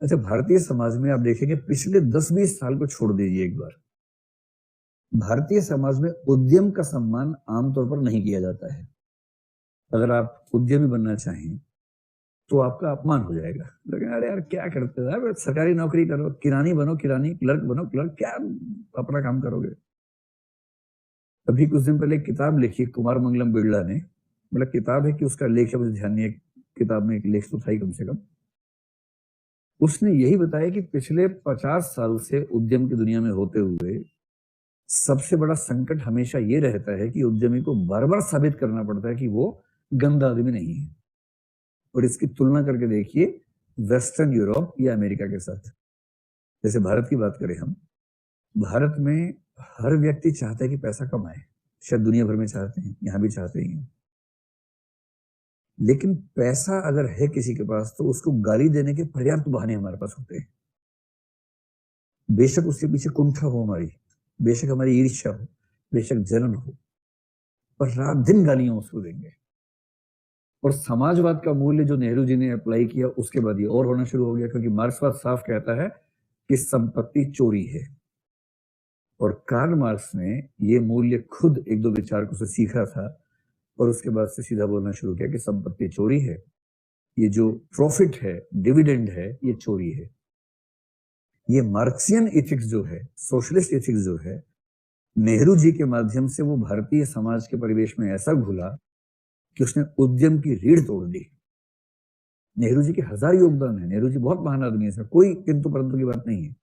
अच्छा, भारतीय समाज में आप देखेंगे पिछले 10-20 साल को छोड़ दीजिए एक बार, भारतीय समाज में उद्यम का सम्मान आमतौर पर नहीं किया जाता है। अगर आप उद्यमी बनना चाहें तो आपका अपमान हो जाएगा। लेकिन अरे यार क्या करते हो यार, सरकारी नौकरी करो, किरानी बनो किरानी, क्लर्क बनो क्लर्क, क्या अपना काम करोगे। अभी कुछ दिन पहले एक किताब लिखी कुमार मंगलम बिरला ने, मतलब किताब है कि उसका लेख है मुझे ध्यान नहीं है, किताब में एक लेख तो था ही कम से कम। उसने यही बताया कि पिछले 50 साल से उद्यम की दुनिया में होते हुए सबसे बड़ा संकट हमेशा ये रहता है कि उद्यमी को बार बार साबित करना पड़ता है कि वो गंदा आदमी नहीं है। और इसकी तुलना करके देखिए वेस्टर्न यूरोप या अमेरिका के साथ। जैसे भारत की बात करें हम, भारत में हर व्यक्ति चाहता है कि पैसा कमाए, शायद दुनिया भर में चाहते हैं, यहां भी चाहते ही हैं। लेकिन पैसा अगर है किसी के पास तो उसको गाली देने के पर्याप्त बहाने हमारे पास होते हैं। बेशक उसके पीछे कुंठा हो हमारी, बेशक हमारी ईर्ष्या हो, बेशक जलन हो, पर रात दिन गालियां उसको देंगे। और समाजवाद का मूल्य जो नेहरू जी ने अप्लाई किया उसके बाद ये और होना शुरू हो गया, क्योंकि मार्क्सवाद साफ कहता है कि संपत्ति चोरी है। और कार्ल मार्क्स ने ये मूल्य खुद एक दो विचारकों से सीखा था और उसके बाद से सीधा बोलना शुरू किया कि संपत्ति चोरी है, ये जो प्रॉफिट है, डिविडेंड है, ये चोरी है। ये मार्क्सियन एथिक्स जो है, सोशलिस्ट एथिक्स जो है, नेहरू जी के माध्यम से वो भारतीय समाज के परिवेश में ऐसा घुला कि उसने उद्यम की रीढ़ तोड़ दी। नेहरू जी के हजार योगदान है, नेहरू जी बहुत महान आदमी है, इसमें कोई किंतु परंतु की बात नहीं है।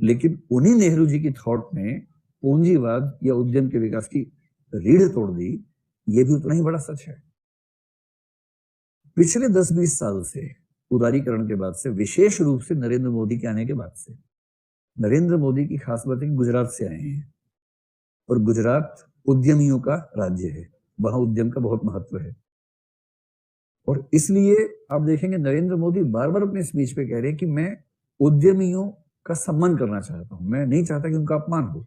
लेकिन उन्हीं नेहरू जी की थॉट ने पूंजीवाद या उद्यम के विकास की रीढ़ तोड़ दी, ये भी उतना ही बड़ा सच है। पिछले 10-20 साल से, उदारीकरण के बाद से, विशेष रूप से नरेंद्र मोदी के आने के बाद से, नरेंद्र मोदी की खास बात है कि गुजरात से आए हैं और गुजरात उद्यमियों का राज्य है, वहां उद्यम का बहुत महत्व है। और इसलिए आप देखेंगे नरेंद्र मोदी बार बार अपने स्पीच पे कह रहे हैं कि मैं उद्यमियों का सम्मान करना चाहता हूं, मैं नहीं चाहता कि उनका अपमान हो।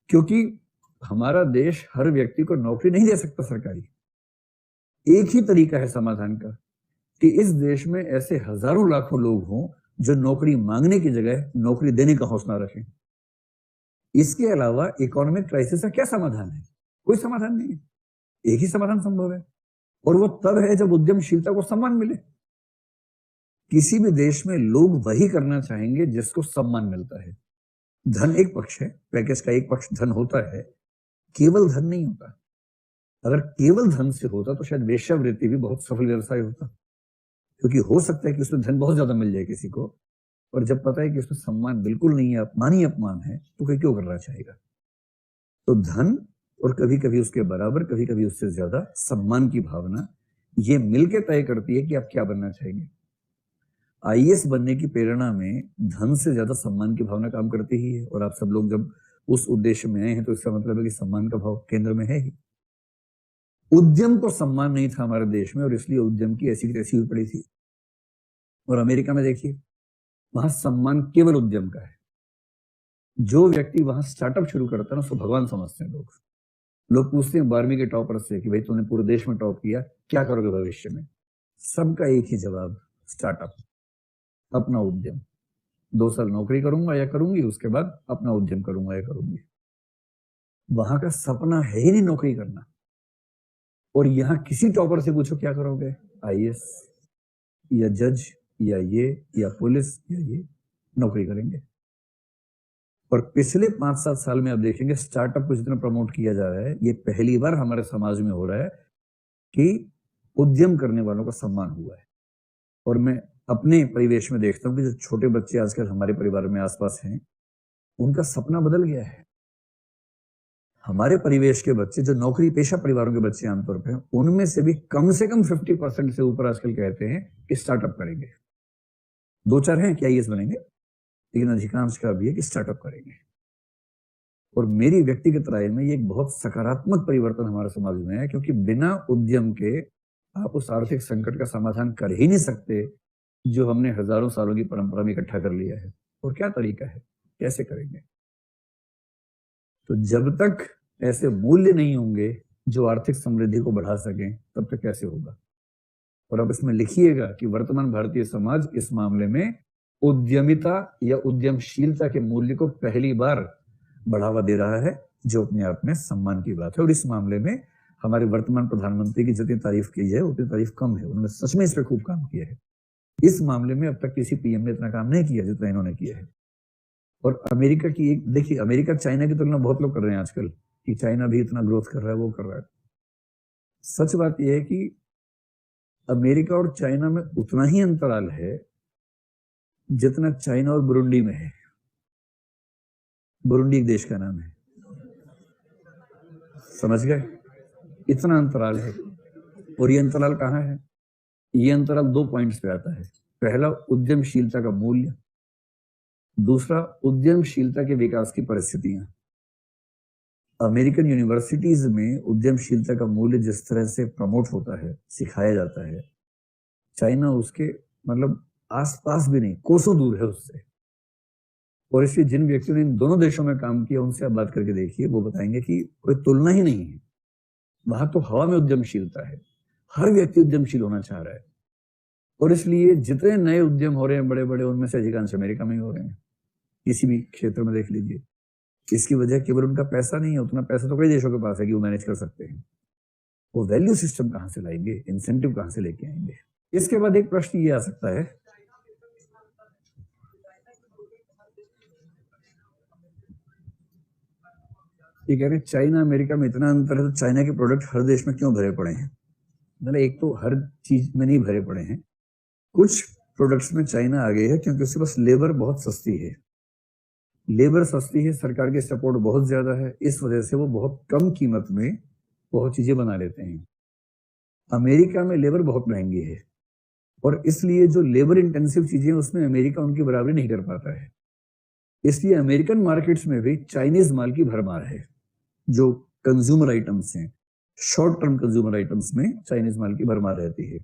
क्योंकि हमारा देश हर व्यक्ति को नौकरी नहीं दे सकता सरकारी। एक ही तरीका है समाधान का कि इस देश में ऐसे हजारों लाखों लोग हों जो नौकरी मांगने की जगह नौकरी देने का हौसला रखें। इसके अलावा इकोनॉमिक क्राइसिस का क्या समाधान है? कोई समाधान नहीं है। एक ही समाधान संभव है और वो तब है जब उद्यमशीलता को सम्मान मिले। किसी भी देश में लोग वही करना चाहेंगे जिसको सम्मान मिलता है। धन एक पक्ष है, पैकेज का एक पक्ष धन होता है, केवल धन नहीं होता। अगर केवल धन से होता तो शायद वेश्यावृत्ति भी बहुत सफल व्यवसाय होता, क्योंकि हो सकता है कि उसमें धन बहुत ज्यादा मिल जाए किसी को, और जब पता है कि उसमें सम्मान बिल्कुल नहीं है, अपमान ही अपमान है, तो कोई क्यों करना चाहेगा। तो धन और कभी कभी उसके बराबर, कभी कभी उससे ज्यादा सम्मान की भावना, ये मिलकर तय करती है कि आप क्या बनना चाहेंगे। आईएएस बनने की प्रेरणा में धन से ज्यादा सम्मान की भावना काम करती ही है, और आप सब लोग जब उस उद्देश्य में आए हैं तो इसका मतलब है कि सम्मान का भाव केंद्र में है ही। उद्यम को सम्मान नहीं था हमारे देश में और इसलिए उद्यम की ऐसी तैसी हुई पड़ी थी। और अमेरिका में देखिए, वहां सम्मान केवल उद्यम का है। जो व्यक्ति वहां स्टार्टअप शुरू करता है ना, उसको भगवान समझते हैं लोग। लोग पूछते हैं 12वीं के टॉपर से कि भाई तूने पूरे देश में टॉप किया, क्या करोगे भविष्य में? सबका एक ही जवाब, स्टार्टअप, अपना उद्यम। 2 साल नौकरी करूंगा या करूंगी, उसके बाद अपना उद्यम करूंगा या करूंगी। वहां का सपना है ही नहीं नौकरी करना। और यहां किसी टॉपर से पूछो क्या करोगे, आईएएस या जज या ये या पुलिस या ये, नौकरी करेंगे। और पिछले 5-7 साल में आप देखेंगे स्टार्टअप को जितना प्रमोट किया जा रहा है, ये पहली बार हमारे समाज में हो रहा है कि उद्यम करने वालों का सम्मान हुआ है। और मैं अपने परिवेश में देखता हूं कि जो छोटे बच्चे आजकल हमारे परिवार में आसपास हैं, उनका सपना बदल गया है। हमारे परिवेश के बच्चे जो नौकरी पेशा परिवारों के बच्चे आमतौर पर, उनमें से भी कम 50% से ऊपर आजकल कहते हैं कि स्टार्टअप करेंगे। 2-4 हैं कि आईएएस बनेंगे, लेकिन अधिकांश का भी है कि स्टार्टअप करेंगे। और मेरी व्यक्तिगत राय में ये एक बहुत सकारात्मक परिवर्तन हमारे समाज में है, क्योंकि बिना उद्यम के आप उस आर्थिक संकट का समाधान कर ही नहीं सकते जो हमने हजारों सालों की परंपरा में इकट्ठा कर लिया है। और क्या तरीका है, कैसे करेंगे? तो जब तक ऐसे मूल्य नहीं होंगे जो आर्थिक समृद्धि को बढ़ा सकें, तब तक कैसे होगा? और अब इसमें लिखिएगा कि वर्तमान भारतीय समाज इस मामले में उद्यमिता या उद्यमशीलता के मूल्य को पहली बार बढ़ावा दे रहा है, जो अपने आप में सम्मान की बात है। और इस मामले में हमारे वर्तमान प्रधानमंत्री की जितनी तारीफ की है उतनी तारीफ कम है। उन्होंने सच में इस पर खूब काम किया है। इस मामले में अब तक किसी पीएम ने इतना काम नहीं किया जितना इन्होंने किया है। और अमेरिका की एक देखिए, अमेरिका चाइना की तुलना बहुत लोग कर रहे हैं आजकल कि चाइना भी इतना ग्रोथ कर रहा है, वो कर रहा है। सच बात यह है कि अमेरिका और चाइना में उतना ही अंतराल है जितना चाइना और बुरुंडी में है। बुरुंडी एक देश का नाम है, समझ गए? इतना अंतराल है। और ये अंतराल कहाँ है? ये अंतराल 2 पॉइंट्स पे आता है। पहला, उद्यमशीलता का मूल्य। दूसरा, उद्यमशीलता के विकास की परिस्थितियां। अमेरिकन यूनिवर्सिटीज में उद्यमशीलता का मूल्य जिस तरह से प्रमोट होता है, सिखाया जाता है, चाइना उसके मतलब आसपास भी नहीं, कोसों दूर है उससे। और इसलिए जिन व्यक्तियों ने इन दोनों देशों में काम किया उनसे आप बात करके देखिए, वो बताएंगे कि कोई तुलना ही नहीं है। वहां तो हवा में उद्यमशीलता है, हर व्यक्ति उद्यमशील होना चाह रहा है। और इसलिए जितने नए उद्यम हो रहे हैं बड़े बड़े, उनमें से अधिकांश अमेरिका में ही हो रहे हैं। किसी भी क्षेत्र में देख लीजिए। इसकी वजह केवल उनका पैसा नहीं है, उतना पैसा तो कई देशों के पास है कि वो मैनेज कर सकते हैं। वो वैल्यू सिस्टम कहां से लाएंगे, इंसेंटिव कहां से लेके आएंगे? इसके बाद एक प्रश्न ये आ सकता है, ये कह रहे चाइना अमेरिका में इतना अंतर है तो चाइना के प्रोडक्ट हर देश में क्यों भरे पड़े हैं? मतलब एक तो हर चीज में नहीं भरे पड़े हैं, कुछ प्रोडक्ट्स में चाइना आगे है क्योंकि उसके पास लेबर बहुत सस्ती है। लेबर सस्ती है, सरकार की सपोर्ट बहुत ज्यादा है, इस वजह से वो बहुत कम कीमत में बहुत चीजें बना लेते हैं। अमेरिका में लेबर बहुत महंगी है और इसलिए जो लेबर इंटेंसिव चीजें उसमें अमेरिका उनकी बराबरी नहीं कर पाता है। इसलिए अमेरिकन मार्केट्स में भी चाइनीज माल की भरमार है। जो कंज्यूमर आइटम्स हैं, शॉर्ट टर्म कंज्यूमर आइटम्स में चाइनीज माल की भरमार रहती है।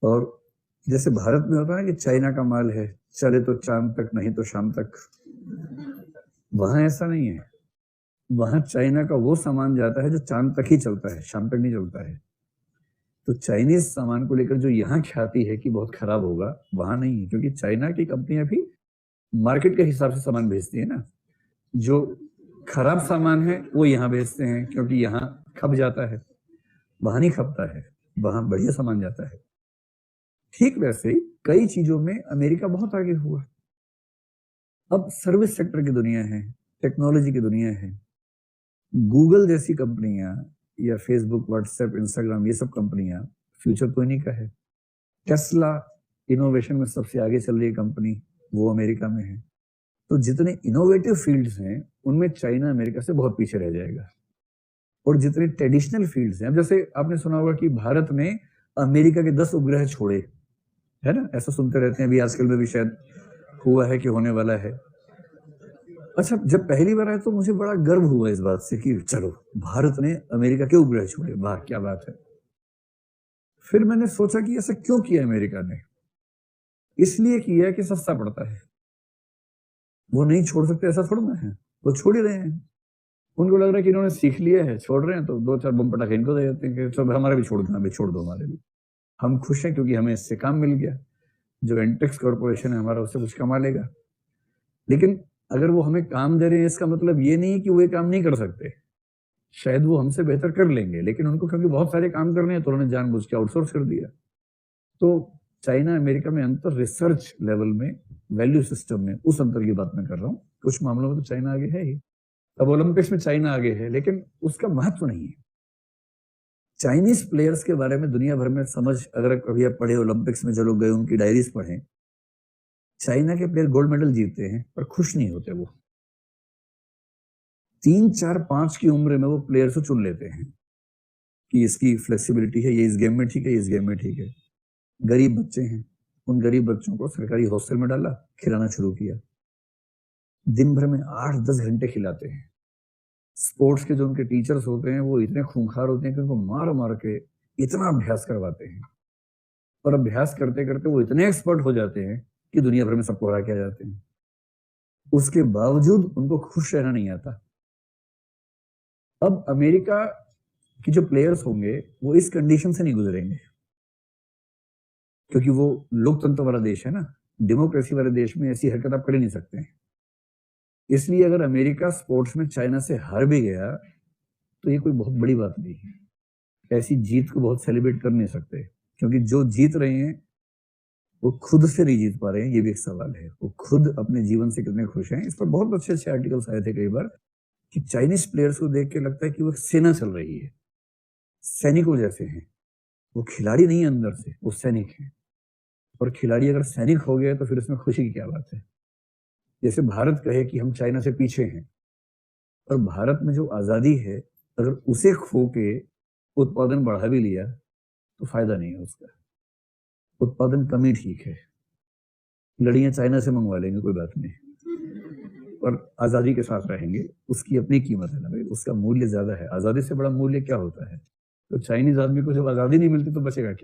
और जैसे भारत में होता है कि चाइना का माल है, चले तो चांद तक, नहीं तो शाम तक, वहां ऐसा नहीं है। वहां चाइना का वो सामान जाता है जो चांद तक ही चलता है, शाम तक नहीं चलता है। तो चाइनीज सामान को लेकर जो यहाँ ख्याति है कि बहुत खराब होगा, वहां नहीं है, क्योंकि चाइना की कंपनियां भी मार्केट के हिसाब से सामान भेजती है ना। जो खराब सामान है वो यहाँ भेजते हैं क्योंकि यहाँ खप जाता है, वहां नहीं खपता है, वहां बढ़िया सामान जाता है। ठीक वैसे ही कई चीजों में अमेरिका बहुत आगे हुआ। अब सर्विस सेक्टर की दुनिया है, टेक्नोलॉजी की दुनिया है। गूगल जैसी कंपनियां या फेसबुक, व्हाट्सएप, इंस्टाग्राम, ये सब कंपनियां, फ्यूचर तो इन्हीं का है। टेस्ला इनोवेशन में सबसे आगे चल रही कंपनी, वो अमेरिका में है। तो जितने इनोवेटिव फील्ड्स हैं उनमें चाइना अमेरिका से बहुत पीछे रह जाएगा। और जितने ट्रेडिशनल फील्ड्स हैं, अब जैसे आपने सुना होगा कि भारत ने अमेरिका के 10 उपग्रह छोड़े, है ना, ऐसा सुनते रहते हैं। अभी आजकल में भी शायद हुआ है कि होने वाला है। अच्छा, जब पहली बार आया तो मुझे बड़ा गर्व हुआ इस बात से कि चलो भारत ने अमेरिका के उपग्रह छोड़े, वाह क्या बात है। फिर मैंने सोचा कि ऐसा क्यों किया अमेरिका ने? इसलिए किया कि सस्ता पड़ता है। वो नहीं छोड़ सकते ऐसा थोड़ा ना है, वो छोड़ ही रहे हैं। उनको लग रहा है कि इन्होंने सीख लिया है, छोड़ रहे हैं, तो 2-4 बम पटाखे इनको दे देते हैं कि सब हमारा भी छोड़ देना, भी छोड़ दो हमारे भी। हम खुश हैं क्योंकि हमें इससे काम मिल गया। जो एंटेक्स कॉर्पोरेशन है हमारा, उससे कुछ कमा लेगा। लेकिन अगर वो हमें काम दे रहे हैं, इसका मतलब ये नहीं कि वो ये काम नहीं कर सकते। शायद वो हमसे बेहतर कर लेंगे, लेकिन उनको क्योंकि बहुत सारे काम करने हैं तो उन्होंने जानबूझ के आउटसोर्स कर दिया। तो चाइना अमेरिका में अंतर रिसर्च लेवल में, वैल्यू सिस्टम में, उस अंतर की बात मैं कर रहा हूँ। कुछ मामलों में तो चाइना आगे है ही। अब ओलंपिक्स में चाइना आगे है, लेकिन उसका महत्व नहीं है। चाइनीज प्लेयर्स के बारे में दुनिया भर में समझ, अगर कभी आप पढ़े ओलंपिक्स में जो लोग गए उनकी डायरीज पढ़ें, चाइना के प्लेयर गोल्ड मेडल जीतते हैं पर खुश नहीं होते। वो 3, 4, 5 की उम्र में वो प्लेयर्स को चुन लेते हैं कि इसकी फ्लेक्सिबिलिटी है, ये इस गेम में ठीक है, इस गेम में ठीक है। गरीब बच्चे हैं, उन गरीब बच्चों को सरकारी हॉस्टल में डाला, खिलाना शुरू किया। दिन भर में 8-10 घंटे खिलाते हैं। स्पोर्ट्स के जो उनके टीचर्स होते हैं वो इतने खूंखार होते हैं कि उनको मार मार के इतना अभ्यास करवाते हैं। और अभ्यास करते करते वो इतने एक्सपर्ट हो जाते हैं कि दुनिया भर में सबको हरा के आ जाते हैं। उसके बावजूद उनको खुश रहना नहीं आता। अब अमेरिका के जो प्लेयर्स होंगे वो इस कंडीशन से नहीं गुजरेंगे, क्योंकि वो लोकतंत्र वाला देश है ना। डेमोक्रेसी वाले देश में ऐसी हरकत आप कर ही नहीं सकते हैं। इसलिए अगर अमेरिका स्पोर्ट्स में चाइना से हार भी गया तो ये कोई बहुत बड़ी बात नहीं है। ऐसी जीत को बहुत सेलिब्रेट कर नहीं सकते, क्योंकि जो जीत रहे हैं वो खुद से नहीं जीत पा रहे हैं, ये भी एक सवाल है। वो खुद अपने जीवन से कितने खुश हैं। इस पर बहुत अच्छे अच्छे आर्टिकल्स आए थे कई बार कि चाइनीज प्लेयर्स को देख के लगता है कि वो सेना चल रही है, सैनिकों जैसे हैं। वो खिलाड़ी नहीं है अंदर से, वो सैनिक हैं। और खिलाड़ी अगर सैनिक हो गए तो फिर इसमें खुशी की क्या बात है। जैसे भारत कहे कि हम चाइना से पीछे हैं, और भारत में जो आजादी है अगर उसे खो के उत्पादन बढ़ा भी लिया तो फायदा नहीं है उसका। उत्पादन कम ही ठीक है। लड़ियां चाइना से मंगवा लेंगे, कोई बात नहीं, और आजादी के साथ रहेंगे। उसकी अपनी कीमत है ना भाई, उसका मूल्य ज्यादा है। आजादी से बड़ा मूल्य क्या होता है। तो चाइनीज आदमी को जब आजादी नहीं मिलती तो बचेगा क्या।